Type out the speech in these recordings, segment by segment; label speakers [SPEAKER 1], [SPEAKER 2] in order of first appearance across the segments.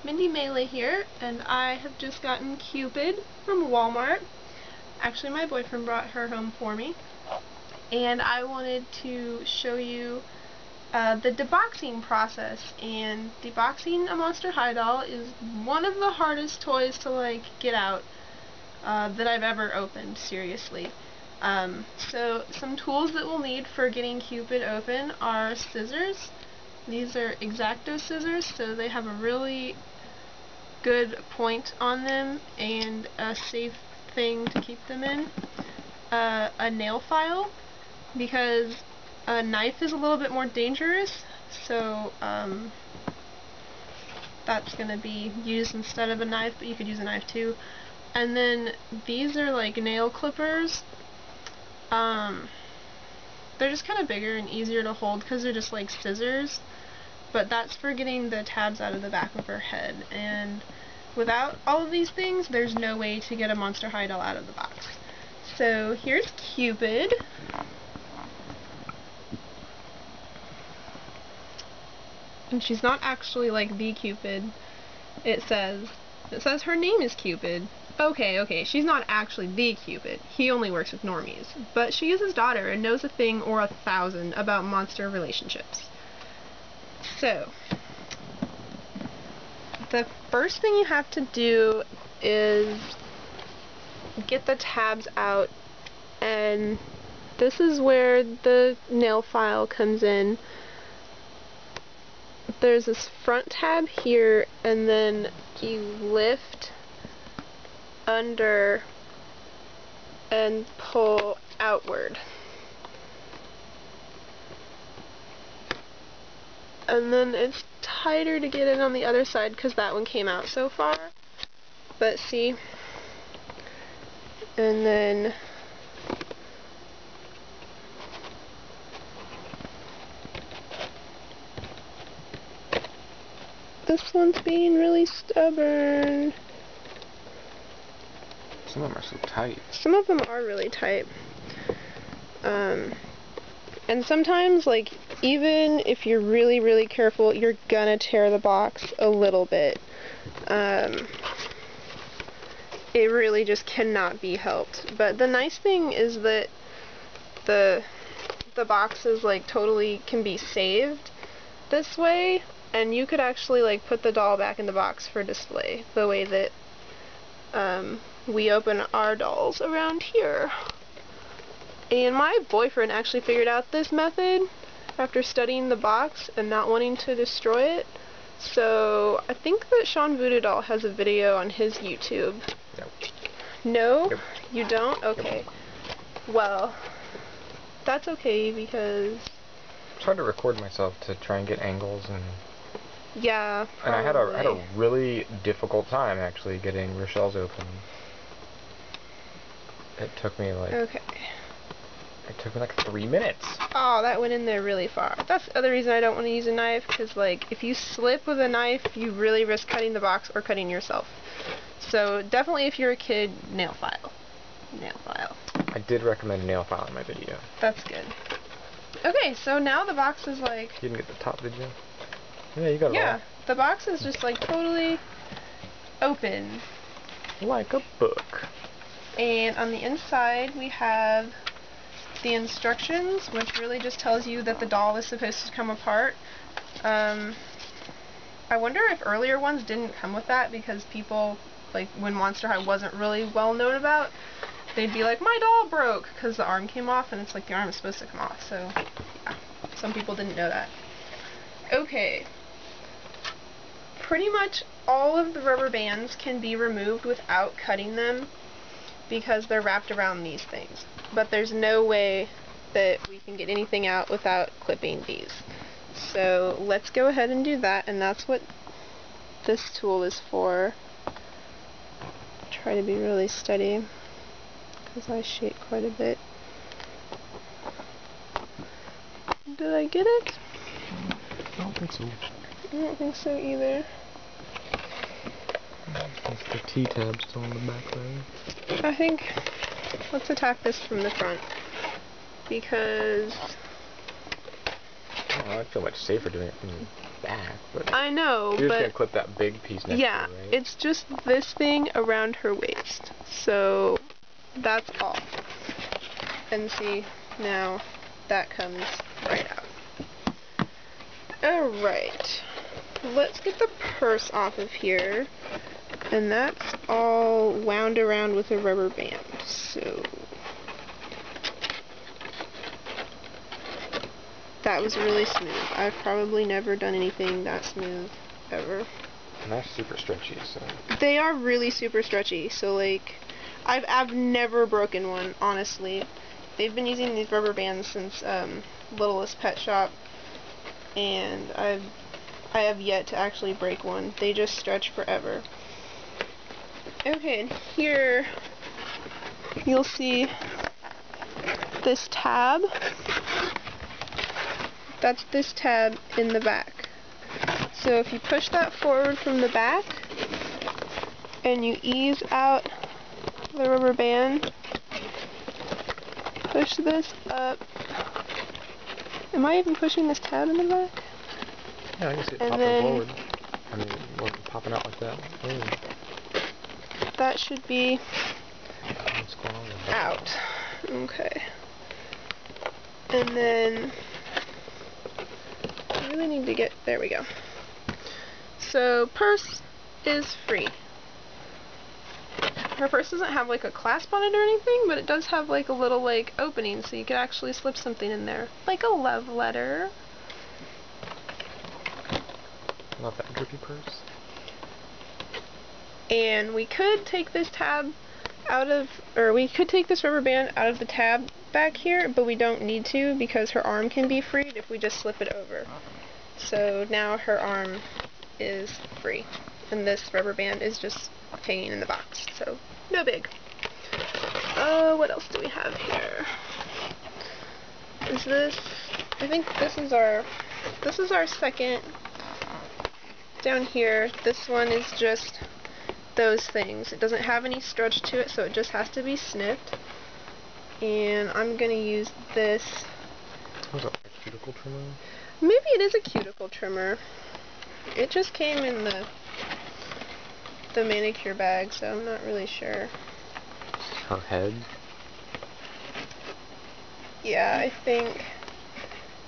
[SPEAKER 1] Mindy Melee here, and I have just gotten Cupid from Walmart. Actually, my boyfriend brought her home for me, and I wanted to show you the deboxing process. And deboxing a Monster High doll is one of the hardest toys to get out that I've ever opened, seriously. So some tools that we'll need for getting Cupid open are scissors. These are X-Acto scissors, so they have a really good point on them and a safe thing to keep them in. A nail file, because a knife is a little bit more dangerous, so that's going to be used instead of a knife, but you could use a knife too. And then these are like nail clippers. They're just kind of bigger and easier to hold because they're just like scissors, but that's for getting the tabs out of the back of her head. And without all of these things, there's no way to get a Monster High doll out of the box. So here's Cupid. And she's not actually like the Cupid. It says her name is Cupid. Okay, she's not actually the Cupid. He only works with normies. But she is his daughter and knows a thing or 1,000 about monster relationships. So, the first thing you have to do is get the tabs out, and this is where the nail file comes in. There's this front tab here, and then you lift under and pull outward. And then it's tighter to get in on the other side because that one came out so far. But see? And then this one's being really stubborn.
[SPEAKER 2] Some of them are so tight.
[SPEAKER 1] Some of them are really tight. And sometimes, even if you're really, really careful, you're gonna tear the box a little bit. It really just cannot be helped. But the nice thing is that the boxes totally can be saved this way, and you could actually put the doll back in the box for display, the way that we open our dolls around here. And my boyfriend actually figured out this method after studying the box and not wanting to destroy it. So I think that Sean Voodoodall has a video on his YouTube.
[SPEAKER 2] Nope.
[SPEAKER 1] No?
[SPEAKER 2] Nope.
[SPEAKER 1] You don't? Okay. Well, that's okay because
[SPEAKER 2] It's hard to record myself to try and get angles and.
[SPEAKER 1] Yeah, probably.
[SPEAKER 2] And I had a really difficult time actually getting Rochelle's open. It took me
[SPEAKER 1] Okay.
[SPEAKER 2] It took me 3 minutes.
[SPEAKER 1] Oh, that went in there really far. That's the other reason I don't want to use a knife, because if you slip with a knife, you really risk cutting the box or cutting yourself. So definitely, if you're a kid, nail file. Nail file.
[SPEAKER 2] I did recommend a nail file in my video.
[SPEAKER 1] That's good. Okay, so now the box is
[SPEAKER 2] You didn't get the top, did you? Yeah, you got it all.
[SPEAKER 1] Yeah, the box is just totally open.
[SPEAKER 2] Like a book.
[SPEAKER 1] And on the inside, we have the instructions, which really just tells you that the doll is supposed to come apart. I wonder if earlier ones didn't come with that because people, when Monster High wasn't really well known about, they'd be like, my doll broke, because the arm came off, and it's the arm is supposed to come off, so yeah, some people didn't know that. Okay. Pretty much all of the rubber bands can be removed without cutting them because they're wrapped around these things. But there's no way that we can get anything out without clipping these. So let's go ahead and do that, and that's what this tool is for. Try to be really steady because I shake quite a bit. Did I get it?
[SPEAKER 2] I don't think so.
[SPEAKER 1] I don't think so either.
[SPEAKER 2] Is the T-tab still on the back there?
[SPEAKER 1] I think, let's attack this from the front, because
[SPEAKER 2] Oh, I'd feel much safer doing it from the back, but
[SPEAKER 1] I know,
[SPEAKER 2] you're just
[SPEAKER 1] but
[SPEAKER 2] gonna clip that big piece next to her, right?
[SPEAKER 1] it's just this thing around her waist. So that's all. And see, now that comes right out. Alright, let's get the purse off of here. And that's all wound around with a rubber band. So that was really smooth. I've probably never done anything that smooth ever.
[SPEAKER 2] And that's super stretchy, so.
[SPEAKER 1] They are really super stretchy, so like I've never broken one, honestly. They've been using these rubber bands since Littlest Pet Shop, and I have yet to actually break one. They just stretch forever. Okay, and here you'll see this tab. That's this tab in the back. So if you push that forward from the back and you ease out the rubber band, push this up. Am I even pushing this tab in the back?
[SPEAKER 2] Yeah, I can see it popping forward. I mean, it wasn't popping out like that. Ooh.
[SPEAKER 1] That should be
[SPEAKER 2] What's going on with that?
[SPEAKER 1] out. Okay. And then I really need to get, there we go. So purse is free. Her purse doesn't have like a clasp on it or anything, but it does have like a little like opening so you could actually slip something in there. Like a love letter.
[SPEAKER 2] Love that drippy purse.
[SPEAKER 1] And we could take this tab out of, or we could take this rubber band out of the tab back here, but we don't need to because her arm can be freed if we just slip it over. So now her arm is free, and this rubber band is just hanging in the box, so no big. What else do we have here? Is this, I think this is our second. Down here, this one is just those things. It doesn't have any stretch to it, so it just has to be snipped. And I'm gonna use this.
[SPEAKER 2] Was that a cuticle trimmer?
[SPEAKER 1] Maybe it is a cuticle trimmer. It just came in the manicure bag, so I'm not really sure.
[SPEAKER 2] Her head?
[SPEAKER 1] Yeah, I think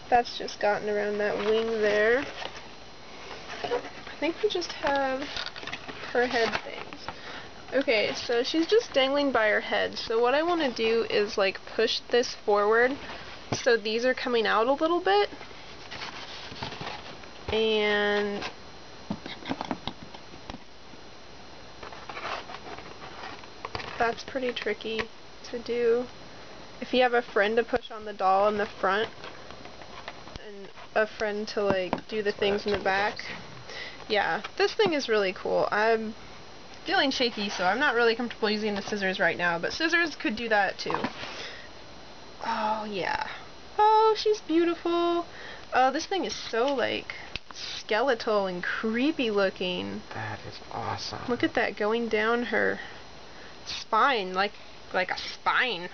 [SPEAKER 1] that's just gotten around that wing there. I think we just have her head things. Okay, so she's just dangling by her head. So what I want to do is like push this forward so these are coming out a little bit. And that's pretty tricky to do. If you have a friend to push on the doll in the front and a friend to like do the things in the back. Yeah, this thing is really cool. I'm feeling shaky, so I'm not really comfortable using the scissors right now, but scissors could do that too. Oh, yeah. Oh, she's beautiful. This thing is so, like, skeletal and creepy looking.
[SPEAKER 2] That is awesome.
[SPEAKER 1] Look at that going down her spine, like a spine.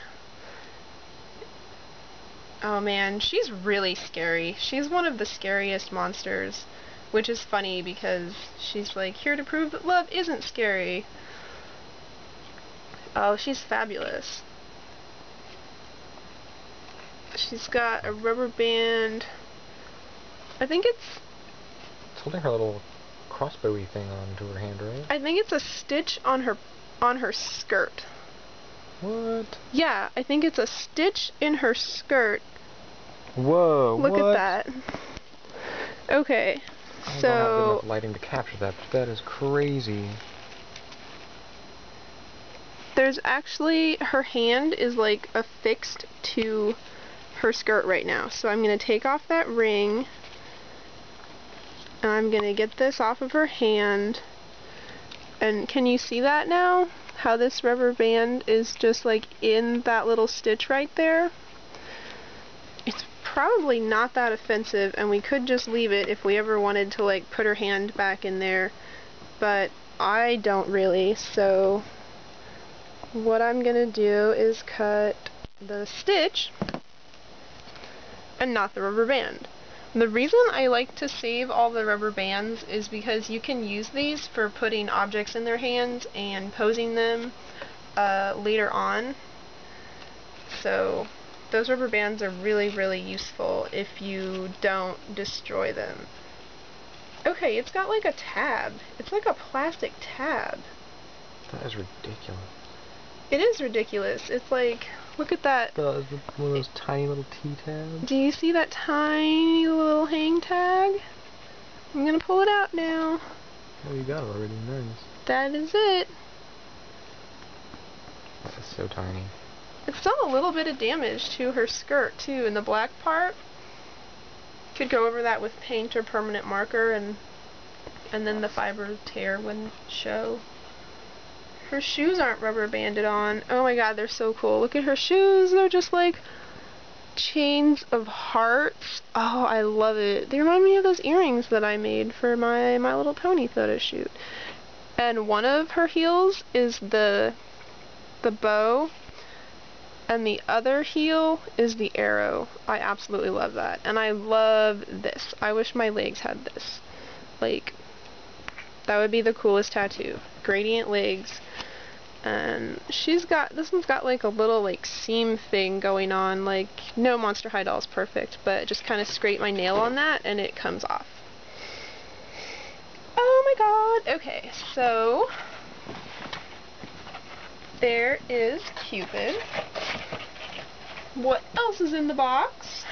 [SPEAKER 1] Oh, man, she's really scary. She's one of the scariest monsters. Which is funny because she's like here to prove that love isn't scary. Oh, she's fabulous. She's got a rubber band. I think it's
[SPEAKER 2] holding her little crossbowy thing onto her hand, right?
[SPEAKER 1] I think it's a stitch on her skirt.
[SPEAKER 2] What?
[SPEAKER 1] Yeah, I think it's a stitch in her skirt.
[SPEAKER 2] Whoa,
[SPEAKER 1] Look at that. Okay.
[SPEAKER 2] I don't
[SPEAKER 1] So
[SPEAKER 2] have enough lighting to capture that, but that is crazy.
[SPEAKER 1] there's actually, her hand is like affixed to her skirt right now. So I'm going to take off that ring, and I'm going to get this off of her hand. And can you see that now? How this rubber band is just like in that little stitch right there? It's probably not that offensive, and we could just leave it if we ever wanted to like put her hand back in there, but I don't really. So what I'm gonna do is cut the stitch and not the rubber band, The reason I like to save all the rubber bands is because you can use these for putting objects in their hands and posing them later on. So those rubber bands are really, really useful if you don't destroy them. Okay, it's got like a tab. It's like a plastic tab.
[SPEAKER 2] That is ridiculous.
[SPEAKER 1] It is ridiculous. It's like, look at that.
[SPEAKER 2] One of those tiny little T-tabs.
[SPEAKER 1] Do you see that tiny little hang tag? I'm gonna pull it out now.
[SPEAKER 2] Oh, you got it already. Nice.
[SPEAKER 1] That is it.
[SPEAKER 2] This is so tiny.
[SPEAKER 1] It's done a little bit of damage to her skirt too in the black part. Could go over that with paint or permanent marker, and then the fiber tear wouldn't show. Her shoes aren't rubber banded on. Oh my god, they're so cool. Look at her shoes. They're just like chains of hearts. Oh, I love it. They remind me of those earrings that I made for my My Little Pony photo shoot. And one of her heels is the bow, and the other heel is the arrow. I absolutely love that. And I love this. I wish my legs had this. Like, that would be the coolest tattoo. Gradient legs. And this one's got like a little like seam thing going on. Like, no Monster High doll is perfect, but just kind of scrape my nail on that and it comes off. Oh my god. Okay, so there is Cupid. What else is in the box?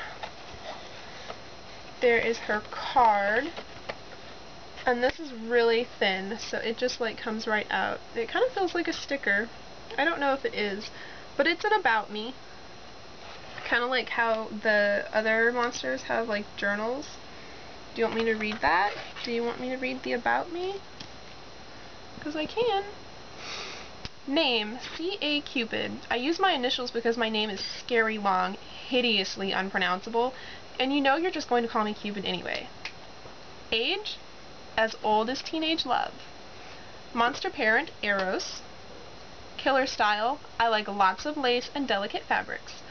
[SPEAKER 1] There is her card. And this is really thin, so it just like comes right out. It kind of feels like a sticker. I don't know if it is, but it's an about me. Kind of like how the other monsters have like journals. Do you want me to read that? Do you want me to read the about me? Because I can. Name, C.A. Cupid. I use my initials because my name is scary long, hideously unpronounceable, and you know you're just going to call me Cupid anyway. Age? As old as teenage love. Monster parent, Eros. Killer style, I like lots of lace and delicate fabrics.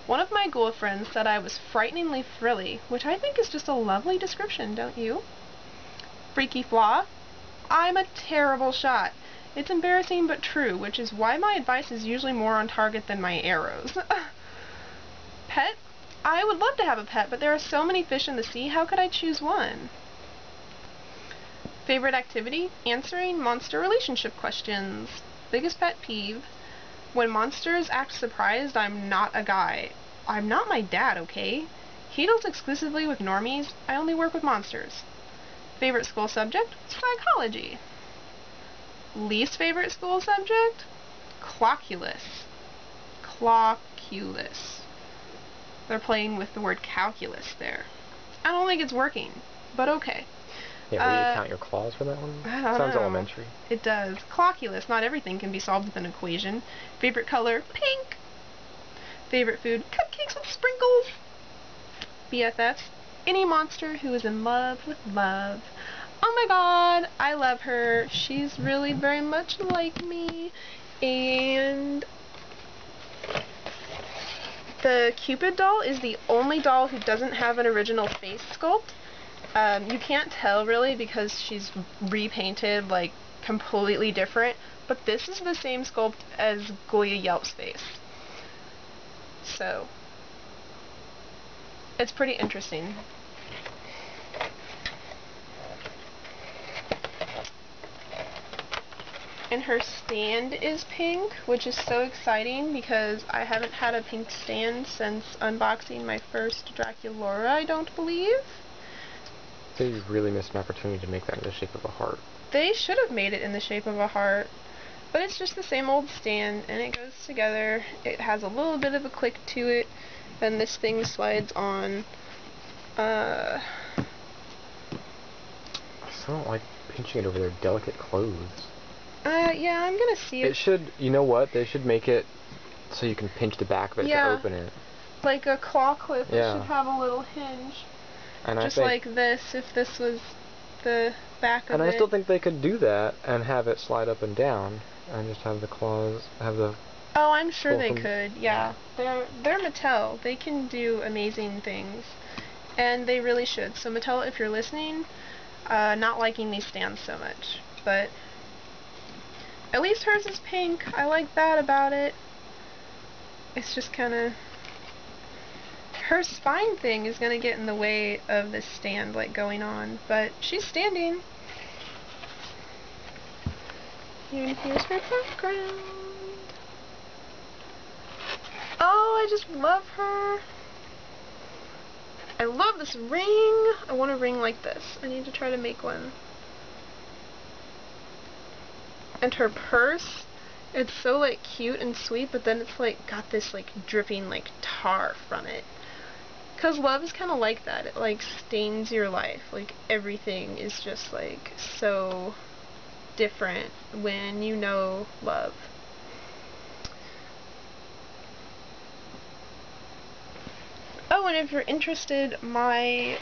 [SPEAKER 1] One of my ghoul friends said I was frighteningly frilly, which I think is just a lovely description, don't you? Freaky flaw, I'm a terrible shot. It's embarrassing but true, which is why my advice is usually more on target than my arrows. Pet, I would love to have a pet, but there are so many fish in the sea, how could I choose one? Favorite activity? Answering monster relationship questions. Biggest pet peeve? When monsters act surprised, I'm not a guy. I'm not my dad, okay? He deals exclusively with normies. I only work with monsters. Favorite school subject? Psychology. Least favorite school subject? Clockulus. Clockulus. They're playing with the word calculus there. I don't think it's working, but okay.
[SPEAKER 2] Yeah, will you count your claws for that one? Sounds elementary.
[SPEAKER 1] It does. Clockulus. Not everything can be solved with an equation. Favorite color? Pink. Favorite food? Cupcakes with sprinkles. BFFs? Any monster who is in love with love. Oh my god, I love her. She's really very much like me. And the Cupid doll is the only doll who doesn't have an original face sculpt. You can't tell really because she's repainted like completely different, but this is the same sculpt as Goya Yelp's face. So it's pretty interesting. And her stand is pink, which is so exciting because I haven't had a pink stand since unboxing my first Draculaura, I don't believe.
[SPEAKER 2] They really missed an opportunity to make that in the shape of a heart.
[SPEAKER 1] They should have made it in the shape of a heart, but it's just the same old stand, and it goes together. It has a little bit of a click to it, and this thing slides on.
[SPEAKER 2] I still don't like pinching it over their delicate clothes.
[SPEAKER 1] Yeah, I'm gonna see it.
[SPEAKER 2] It should, you know what, they should make it so you can pinch the back of it to open it.
[SPEAKER 1] Like a claw clip, it should have a little hinge.
[SPEAKER 2] And
[SPEAKER 1] just like this, if this was the back of it.
[SPEAKER 2] And I still think they could do that and have it slide up and down and just have the claws, have the...
[SPEAKER 1] Oh, I'm sure they could, yeah. They're Mattel. They can do amazing things. and they really should. So Mattel, if you're listening, not liking these stands so much, but at least hers is pink. I like that about it. It's just kind of, her spine thing is going to get in the way of this stand like going on, but she's standing. And here's her background. Oh, I just love her. I love this ring. I want a ring like this. I need to try to make one. And her purse, it's so like cute and sweet, but then it's like got this like dripping like tar from it. Cause love is kind of like that. It like stains your life. Like everything is just like so different when you know love. Oh, and if you're interested, my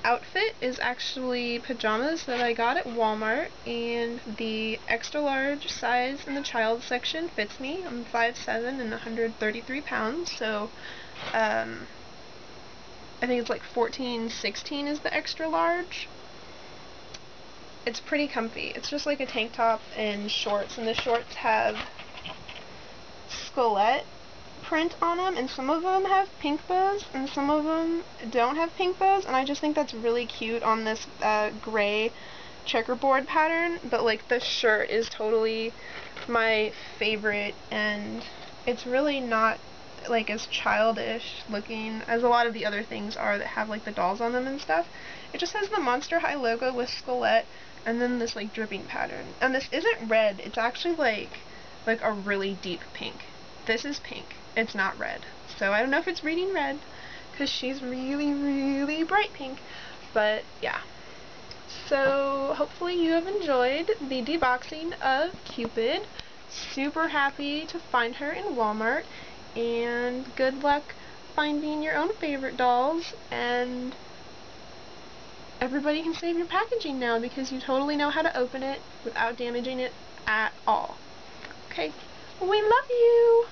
[SPEAKER 1] outfit is actually pajamas that I got at Walmart, and the extra large size in the child section fits me. I'm 5'7" and 133 pounds, so I think it's like 14-16 is the extra large. It's pretty comfy. It's just like a tank top and shorts, and the shorts have skelet print on them, and some of them have pink bows and some of them don't have pink bows, and I just think that's really cute on this gray checkerboard pattern. But like the shirt is totally my favorite, and it's really not like as childish looking as a lot of the other things are that have like the dolls on them and stuff. It just has the Monster High logo with skelet and then this like dripping pattern, and this isn't red, it's actually like a really deep pink. This is pink. It's not red. So I don't know if it's reading red, because she's really, really bright pink. But yeah. So hopefully you have enjoyed the deboxing of Cupid. Super happy to find her in Walmart. And good luck finding your own favorite dolls. And everybody can save your packaging now, because you totally know how to open it without damaging it at all. Okay. We love you!